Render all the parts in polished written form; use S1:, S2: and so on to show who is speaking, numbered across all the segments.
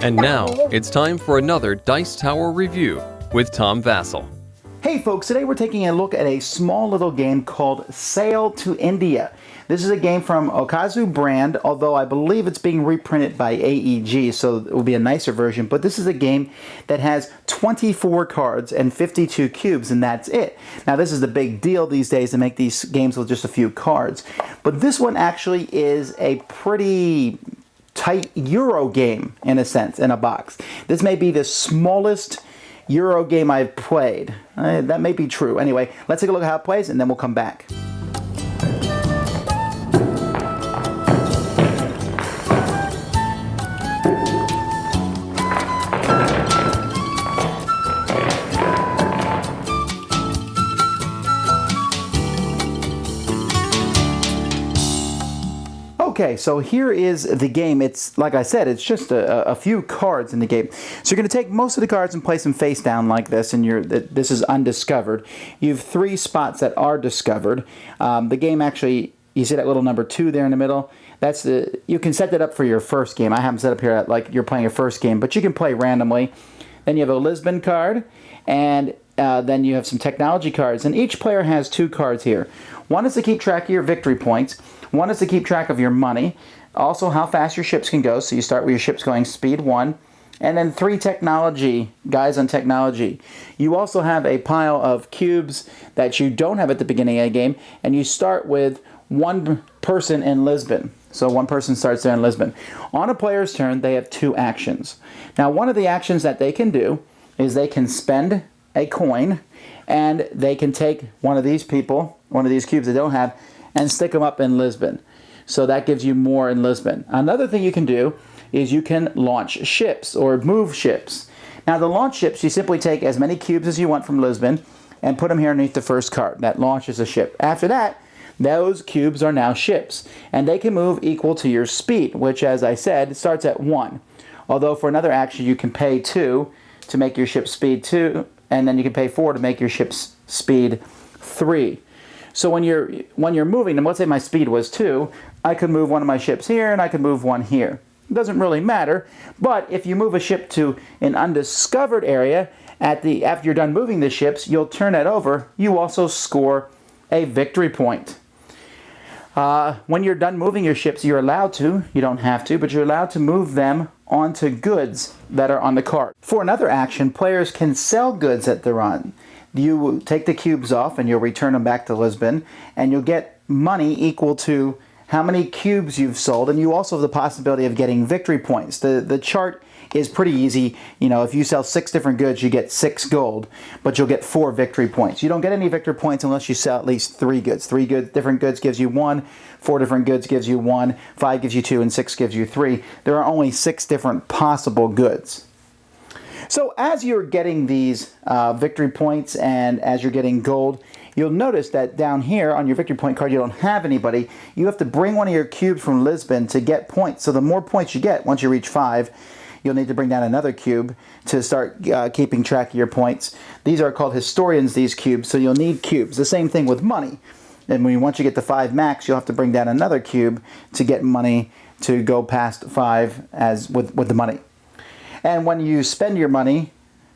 S1: And now, it's time for another Dice Tower review with Tom Vasel.
S2: Hey folks, today we're taking a look at a small little game called Sail to India. This is a game from Okazu brand, although I believe it's being reprinted by AEG, so it will be a nicer version. But this is a game that has 24 cards and 52 cubes, and that's it. Now this is the big deal these days to make these games with just a few cards. But this one actually is a pretty tight Euro game, in a sense, in a box. This may be the smallest Euro game I've played. That may be true. Anyway, let's take a look at how it plays and then we'll come back. Okay, so here is the game. It's, like I said, it's just a few cards in the game. So you're going to take most of the cards and place them face down like this, and this is undiscovered. You have 3 spots that are discovered. The game actually, you see that little number 2 there in the middle? You can set that up for your first game. I have them set up here at, like you're playing your first game, but you can play randomly. Then you have a Lisbon card, and then you have some technology cards, and each player has 2 cards here. One is to keep track of your victory points. One is to keep track of your money. Also, how fast your ships can go. So you start with your ships going speed 1. And then 3 technology, guys on technology. You also have a pile of cubes that you don't have at the beginning of the game. And you start with 1 person in Lisbon. So 1 person starts there in Lisbon. On a player's turn, they have 2 actions. Now, one of the actions that they can do is they can spend a coin. And they can take one of these people, one of these cubes they don't have, and stick them up in Lisbon. So that gives you more in Lisbon. Another thing you can do is you can launch ships or move ships. Now the launch ships, you simply take as many cubes as you want from Lisbon and put them here underneath the first card. That launches a ship. After that, those cubes are now ships. And they can move equal to your speed, which, as I said, starts at 1. Although for another action you can pay 2 to make your ship speed 2, and then you can pay 4 to make your ship's speed 3. So when you're moving, and let's say my speed was 2, I could move one of my ships here and I could move one here. It doesn't really matter, but if you move a ship to an undiscovered area, after you're done moving the ships, you'll turn that over. You also score a victory point. When you're done moving your ships, you're allowed to, you don't have to, but you're allowed to move them onto goods that are on the card. For another action, players can sell goods that they're on. You take the cubes off and you'll return them back to Lisbon, and you'll get money equal to how many cubes you've sold, and you also have the possibility of getting victory points. The chart is pretty easy. You know, if you sell 6 different goods, you get 6 gold, but you'll get 4 victory points. You don't get any victory points unless you sell at least 3 goods. 3 different goods gives you 1, 4 different goods gives you 1, 5 gives you 2, and 6 gives you 3. There are only 6 different possible goods. So as you're getting these victory points and as you're getting gold, you'll notice that down here on your victory point card, you don't have anybody. You have to bring one of your cubes from Lisbon to get points. So the more points you get, once you reach 5, you'll need to bring down another cube to start keeping track of your points. These are called historians, these cubes, so you'll need cubes. The same thing with money. And once you get to 5 max, you'll have to bring down another cube to get money to go past 5 as with the money. And when you spend your money,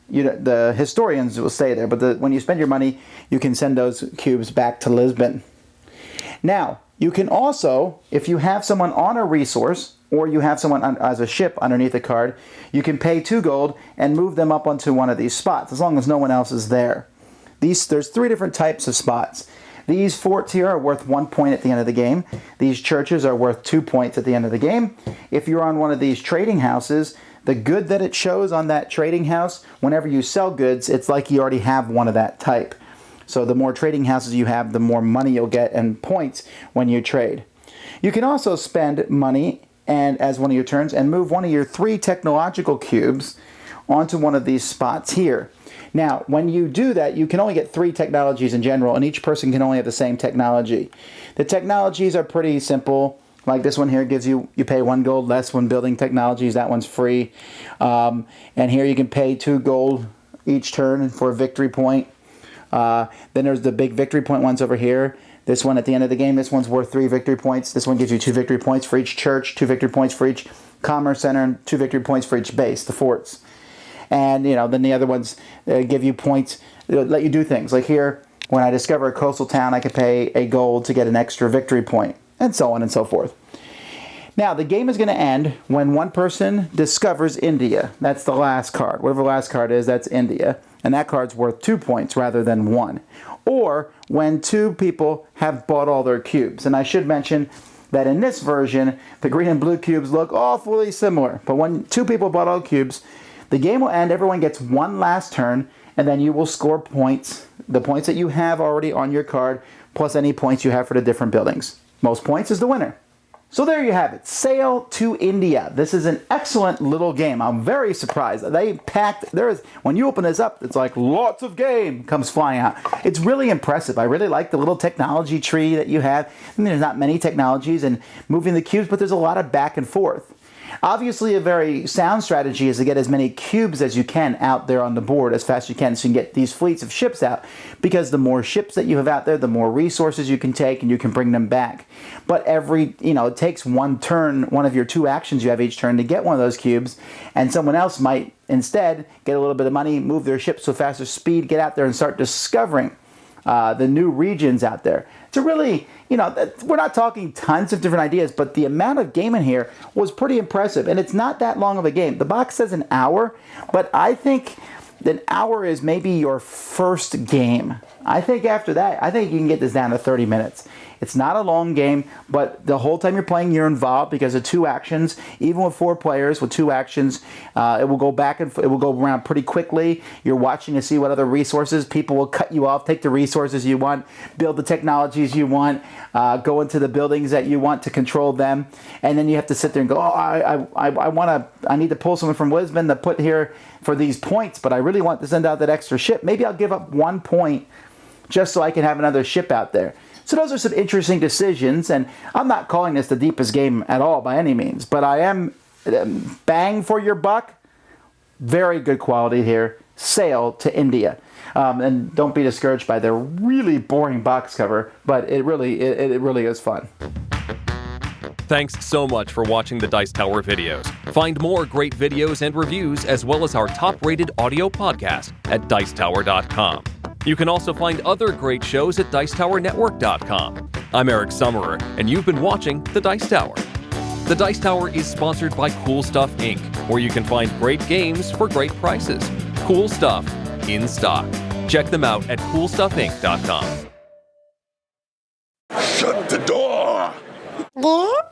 S2: the historians will stay there, but when you spend your money, you can send those cubes back to Lisbon. Now, you can also, if you have someone on a resource, or you have someone as a ship underneath a card, you can pay 2 gold and move them up onto one of these spots, as long as no one else is there. There's 3 different types of spots. These forts here are worth 1 point at the end of the game. These churches are worth 2 points at the end of the game. If you're on one of these trading houses, the good that it shows on that trading house, whenever you sell goods, it's like you already have one of that type. So the more trading houses you have, the more money you'll get and points when you trade. You can also spend money as one of your turns and move one of your 3 technological cubes onto one of these spots here. Now, when you do that, you can only get 3 technologies in general, and each person can only have the same technology. The technologies are pretty simple. Like this one here gives you pay 1 gold less when building technologies. That one's free. And here you can pay 2 gold each turn for a victory point. Then there's the big victory point ones over here. This one at the end of the game, this one's worth 3 victory points. This one gives you 2 victory points for each church, 2 victory points for each commerce center and 2 victory points for each base, the forts. And, then the other ones give you points, let you do things. Like here, when I discover a coastal town, I can pay a gold to get an extra victory point, and so on and so forth. Now, the game is going to end when one person discovers India. That's the last card. Whatever the last card is, that's India. And that card's worth 2 points rather than 1. Or when 2 people have bought all their cubes. And I should mention that in this version, the green and blue cubes look awfully similar. But when 2 people bought all cubes, the game will end. Everyone gets one last turn, and then you will score points, the points that you have already on your card, plus any points you have for the different buildings. Most points is the winner. So there you have it. Sail to India. This is an excellent little game. I'm very surprised. They packed, when you open this up, it's like lots of game comes flying out. It's really impressive. I really like the little technology tree that you have. I mean, there's not many technologies and moving the cubes, but there's a lot of back and forth. Obviously, a very sound strategy is to get as many cubes as you can out there on the board as fast as you can so you can get these fleets of ships out, because the more ships that you have out there, the more resources you can take and you can bring them back. But it takes one turn, one of your 2 actions you have each turn to get one of those cubes, and someone else might instead get a little bit of money, move their ships to a faster speed, get out there and start discovering the new regions out there. To really, we're not talking tons of different ideas, but the amount of game in here was pretty impressive. And it's not that long of a game. The box says an hour, but I think an hour is maybe your first game. I think after that, you can get this down to 30 minutes. It's not a long game, but the whole time you're playing, you're involved because of 2 actions. Even with 4 players, with 2 actions, it will go back and it will go around pretty quickly. You're watching to see what other resources. People will cut you off, take the resources you want, build the technologies you want, go into the buildings that you want to control them, and then you have to sit there and go, I need to pull someone from Lisbon to put here for these points, but I really want to send out that extra ship. Maybe I'll give up 1 point just so I can have another ship out there. So those are some interesting decisions, and I'm not calling this the deepest game at all by any means, but I am bang for your buck. Very good quality here. Sail to India. And don't be discouraged by the really boring box cover, but it really is fun.
S1: Thanks so much for watching the Dice Tower videos. Find more great videos and reviews, as well as our top-rated audio podcast at Dicetower.com. You can also find other great shows at Dicetowernetwork.com. I'm Eric Summerer, and you've been watching The Dice Tower. The Dice Tower is sponsored by Cool Stuff Inc., where you can find great games for great prices. Cool stuff in stock. Check them out at CoolStuffInc.com.
S3: Shut the door!
S4: There?